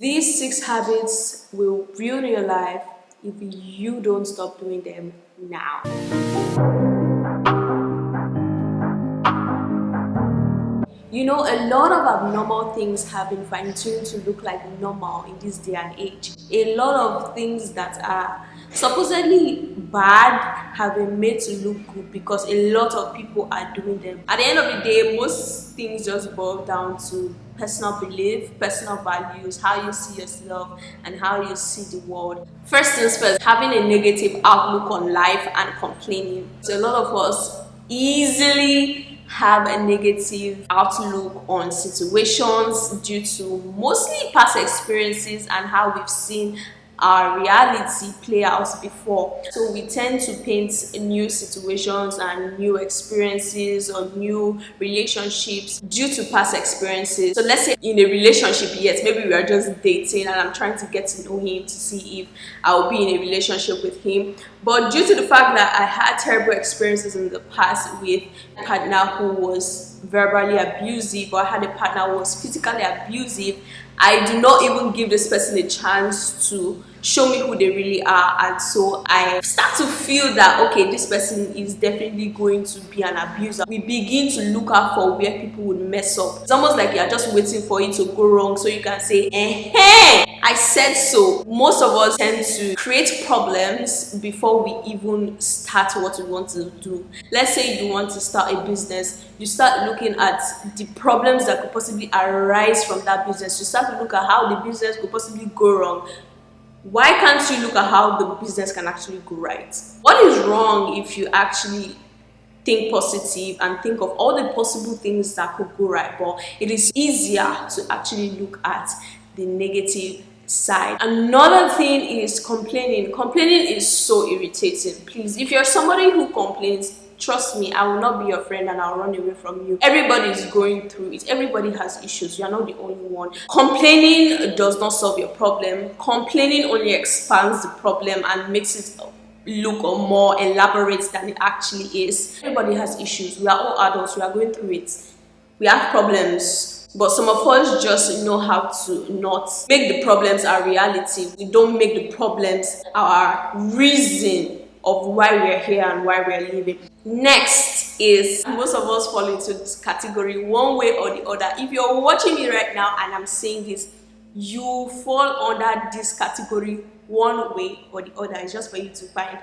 These 6 habits will ruin your life if you don't stop doing them now. You know, a lot of abnormal things have been fine-tuned to look like normal in this day and age. A lot of things that are supposedly bad have been made to look good because a lot of people are doing them. At the end of the day, most things just boil down to personal belief, personal values, how you see yourself, and how you see the world. First things first, having a negative outlook on life and complaining. So a lot of us easily have a negative outlook on situations due to mostly past experiences and how we've seen our reality play out before. So we tend to paint new situations and new experiences or new relationships due to past experiences. So let's say in a relationship, yes, maybe we are just dating and I'm trying to get to know him to see if I'll be in a relationship with him. But due to the fact that I had terrible experiences in the past with a partner who was verbally abusive, or I had a partner who was physically abusive, I do not even give this person a chance to show me who they really are. And so I start to feel that, okay, this person is definitely going to be an abuser. We begin to look out for where people would mess up. It's almost like you're just waiting for it to go wrong so you can say, I said so. Most of us tend to create problems before we even start what we want to do. Let's say you want to start a business. You start looking at the problems that could possibly arise from that business. You start to look at how the business could possibly go wrong. Why can't you look at how the business can actually go right? What is wrong if you actually think positive and think of all the possible things that could go right? But it is easier to actually look at the negative side. Another thing is complaining. Complaining is so irritating. Please, if you're somebody who complains, trust me, I will not be your friend and I'll run away from you. Everybody is going through it. Everybody has issues. You're not the only one. Complaining does not solve your problem. Complaining only expands the problem and makes it look more elaborate than it actually is. Everybody has issues. We are all adults. We are going through it. We have problems. But some of us just know how to not make the problems our reality. We don't make the problems our reason of why we're here and why we're living. Next is, most of us fall into this category one way or the other. If you're watching me right now and I'm saying this, you fall under this category one way or the other. It's just for you to find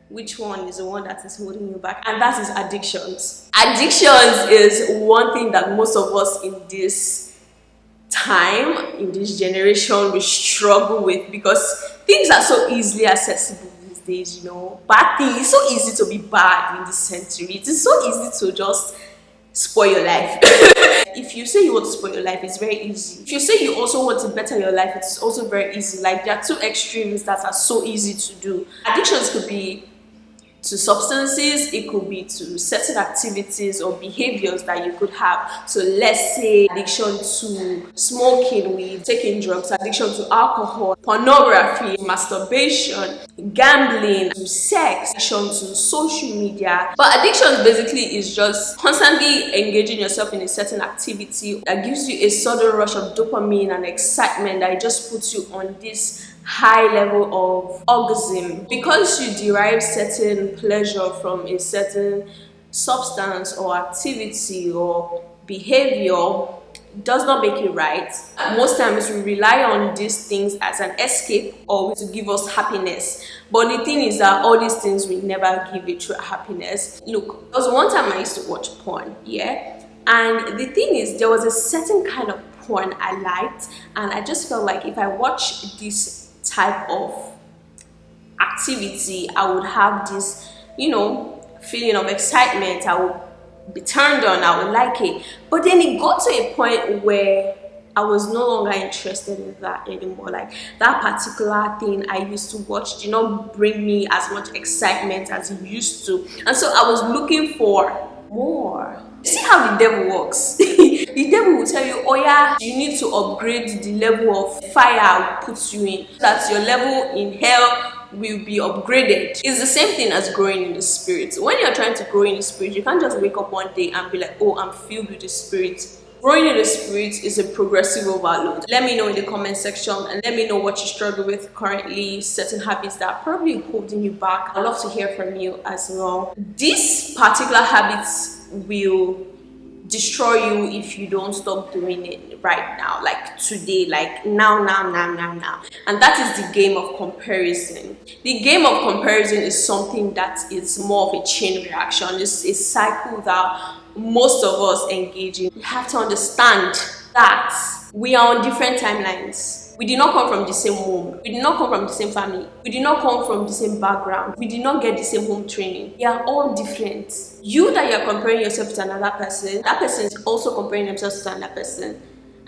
which one is the one that is holding you back, and that is addictions. Addictions is one thing that most of us in this time, in this generation, we struggle with because things are so easily accessible these days. You know, bad things. It's so easy to be bad in this century. It is so easy to just spoil your life. If you say you want to spoil your life, it's very easy. If you say you also want to better your life, it's also very easy. Like, there are two extremes that are so easy to do. Addictions could be to substances, it could be to certain activities or behaviors that you could have. So let's say addiction to smoking weed, taking drugs, addiction to alcohol, pornography, masturbation, gambling, to sex, addiction to social media. But addiction basically is just constantly engaging yourself in a certain activity that gives you a sudden rush of dopamine and excitement that just puts you on this high level of orgasm. Because you derive certain pleasure from a certain substance or activity or behavior, does not make it right. Most times we rely on these things as an escape or to give us happiness. But the thing is that all these things will never give you true happiness. Look, there was one time I used to watch porn, yeah? And the thing is, there was a certain kind of porn I liked, and I just felt like if I watch this type of activity, I would have this, feeling of excitement. I would be turned on, I would like it. But then it got to a point where I was no longer interested in that anymore. Like, that particular thing I used to watch did not bring me as much excitement as it used to. And so I was looking for more. See how the devil works. The devil will tell you, oh yeah, you need to upgrade the level of fire puts you in, so that your level in hell will be upgraded. It's the same thing as growing in the spirit. When you're trying to grow in the spirit, you can't just wake up one day and be like, oh, I'm filled with the spirit. Growing in the spirit is a progressive overload. Let me know in the comment section and let me know what you struggle with currently, certain habits that are probably holding you back. I'd love to hear from you as well. These particular habits will destroy you if you don't stop doing it right now, like today, like now. And that is the game of comparison. The game of comparison is something that is more of a chain reaction. It's a cycle that most of us engage in. You have to understand that we are on different timelines. We did not come from the same home. We did not come from the same family. We did not come from the same background. We did not get the same home training. We are all different. You that you're comparing yourself to another person, that person is also comparing themselves to another person.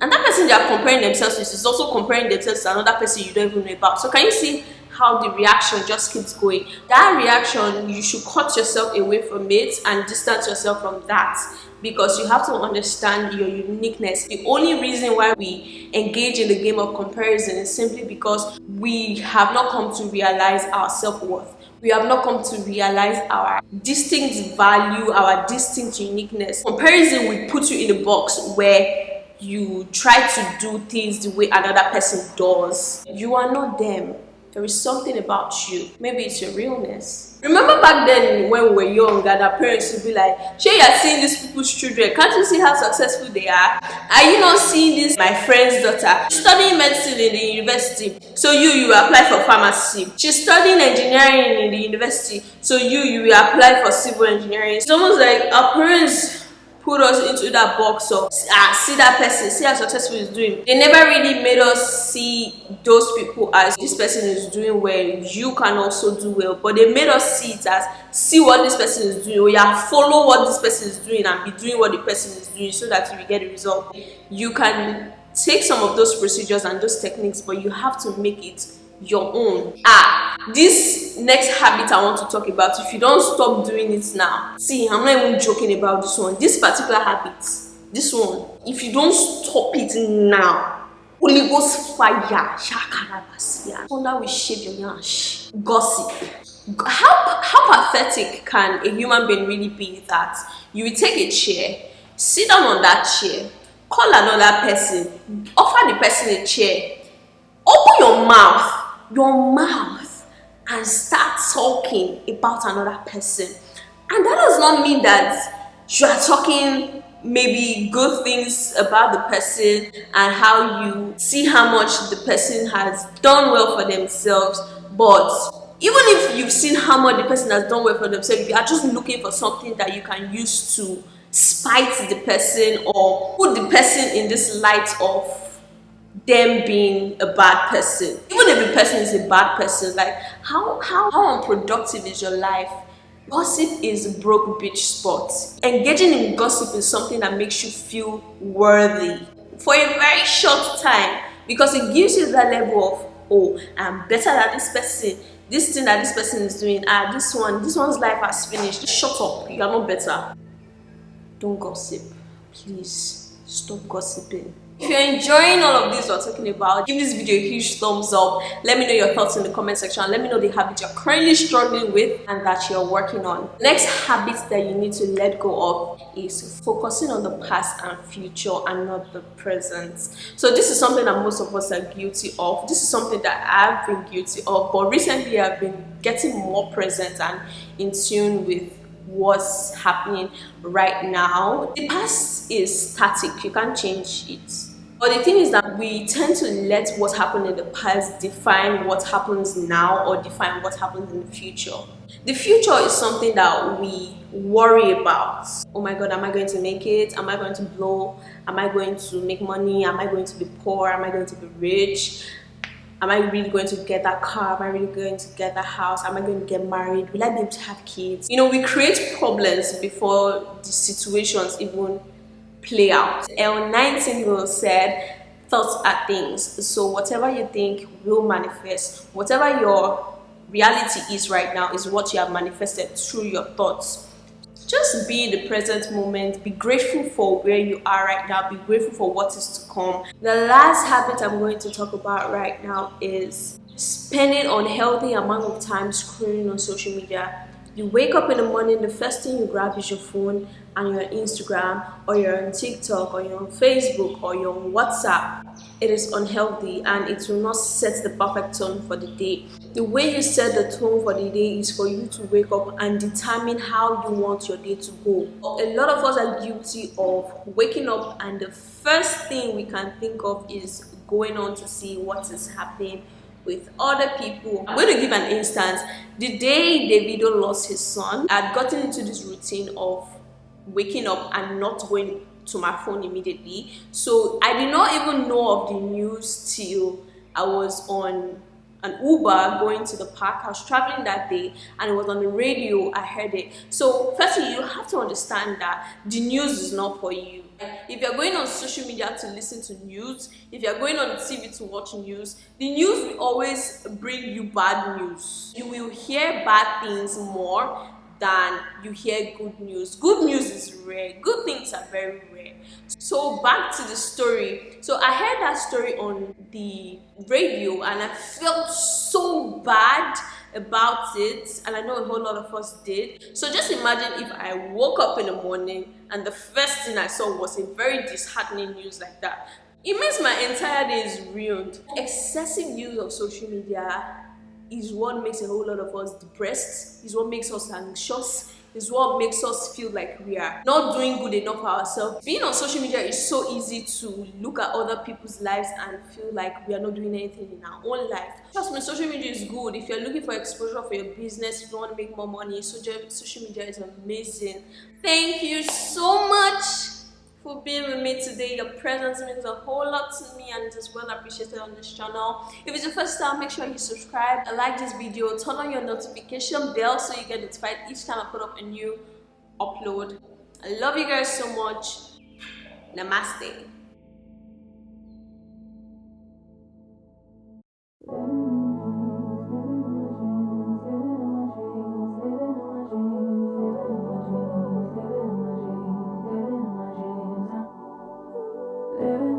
And that person they are comparing themselves with is also comparing themselves to another person you don't even know about. So can you see how the reaction just keeps going? That reaction, you should cut yourself away from it and distance yourself from that, because you have to understand your uniqueness. The only reason why we engage in the game of comparison is simply because we have not come to realize our self-worth. We have not come to realize our distinct value, our distinct uniqueness. Comparison will put you in a box where you try to do things the way another person does. You are not them. There is something about you. Maybe it's your realness. Remember back then when we were young and our parents would be like, "Sure, you're seeing these people's children. Can't you see how successful they are? Are you not seeing this? My friend's daughter, she's studying medicine in the university. So you apply for pharmacy. She's studying engineering in the university. So you apply for civil engineering." It's almost like our parents put us into that box of see that person, see how successful he's doing. They never really made us see those people as this person is doing well, you can also do well. But they made us see it as see what this person is doing, or follow what this person is doing and be doing what the person is doing so that you will get a result. You can take some of those procedures and those techniques, but you have to make it your own. This next habit I want to talk about, if you don't stop doing it now, see, I'm not even joking about this one. This particular habit, this one, if you don't stop it now, Holy Ghost fire, thunder will shape your yash. Gossip. How pathetic can a human being really be that you will take a chair, sit down on that chair, call another person, offer the person a chair, open your mouth and start talking about another person. And that does not mean that you are talking maybe good things about the person and how you see how much the person has done well for themselves. But even if you've seen how much the person has done well for themselves, you are just looking for something that you can use to spite the person or put the person in this light of them being a bad person. Even if the person is a bad person, like how unproductive is your life? Gossip is a broke bitch spot. Engaging in gossip is something that makes you feel worthy for a very short time, because it gives you that level of, oh, I'm better than this person. This thing that this person is doing, this one's life has finished. Shut up, you are not better. Don't gossip. Please stop gossiping. If you're enjoying all of this we're talking about, give this video a huge thumbs up. Let me know your thoughts in the comment section. Let me know the habit you're currently struggling with and that you're working on. Next habit that you need to let go of is focusing on the past and future and not the present. So this is something that most of us are guilty of. This is something that I've been guilty of, but recently I've been getting more present and in tune with what's happening right now. The past is static, you can't change it. But the thing is that we tend to let what happened in the past define what happens now or define what happens in the future. The future is something that we worry about. Oh my God, am I going to make it? Am I going to blow? Am I going to make money? Am I going to be poor? Am I going to be rich? Am I really going to get that car? Am I really going to get that house? Am I going to get married? Will I be able to have kids? You know, we create problems before the situations even play out. L. Nightingale said, thoughts are things. So whatever you think will manifest. Whatever your reality is right now is what you have manifested through your thoughts. Just be in the present moment. Be grateful for where you are right now. Be grateful for what is to come. The last habit I'm going to talk about right now is spending unhealthy amount of time scrolling on social media. You wake up in the morning, the first thing you grab is your phone and you're on Instagram, or you're on TikTok, or you're on Facebook, or you're on WhatsApp, it is unhealthy and it will not set the perfect tone for the day. The way you set the tone for the day is for you to wake up and determine how you want your day to go. A lot of us are guilty of waking up and the first thing we can think of is going on to see what is happening with other people. I'm going to give an instance. The day Davido lost his son, I'd gotten into this routine of waking up and not going to my phone immediately. So I did not even know of the news till I was on an Uber going to the park. I was traveling that day and it was on the radio. I heard it. So firstly, you have to understand that the news is not for you. If you're going on social media to listen to news, if you're going on TV to watch news, the news will always bring you bad news. You will hear bad things more than you hear good news. Good news is rare. Good things are very rare. So back to the story. So I heard that story on the radio and I felt so bad about it, and I know a whole lot of us did. So just imagine if I woke up in the morning and the first thing I saw was a very disheartening news like that. It means my entire day is ruined. Excessive use of social media is what makes a whole lot of us depressed, is what makes us anxious, is what makes us feel like we are not doing good enough for ourselves. Being on social media is so easy to look at other people's lives and feel like we are not doing anything in our own life. Trust me, social media is good. If you're looking for exposure for your business, if you want to make more money, social media is amazing. Thank you so much for being with me today. Your presence means a whole lot to me and it is well appreciated on this channel. If it's your first time, make sure you subscribe and like this video. Turn on your notification bell so you get notified each time I put up a new upload. I love you guys so much. Namaste. Living